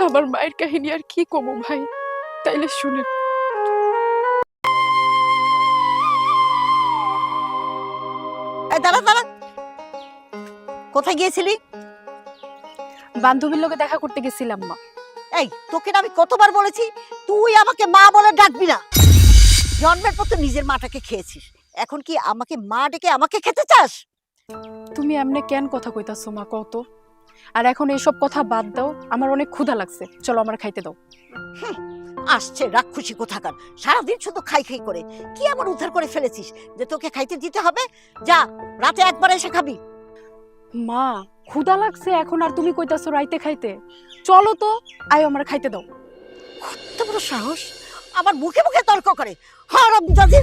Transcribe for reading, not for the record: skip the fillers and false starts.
আমার মায়ের কাহিনী আর কি কমু ভাই, তাইলে শুনেন। দাঁড়া দাঁড়া, কোথায় গিয়েছিলি? বান্ধবীর লোকে দেখা করতে গেছিলাম মা। এই তোকে না আমি কতবার বলেছি তুই আমাকে মা বলে ডাকবি না। জন্মের পর তো নিজের মাটাকে খেয়েছিস, এখন কি আমাকে মা ডেকে আমাকে খেতে চাস? তুমি এমনি কেন কথা কইতাছো মা কত? আর এখন এইসব কথা বাদ দাও, আমার অনেক ক্ষুধা লাগছে, চলো আমার খাইতে দাও। আসছে রাক্ষসী কোথাকার, সারাদিন শুধু খাই খাই করে। কি এমন উদ্ধার করে ফেলেছিস যে তোকে খাইতে দিতে হবে? যা, রাতে একবার এসে খাবি। মা ক্ষুধা লাগছে এখন, আর তুমি কইতাছো রাইতে খাইতে? চলো তো, আয় আমার খাইতে দাও। কত বড় সাহস, আমার মুখে মুখে তর্ক করে। হারামজাদি!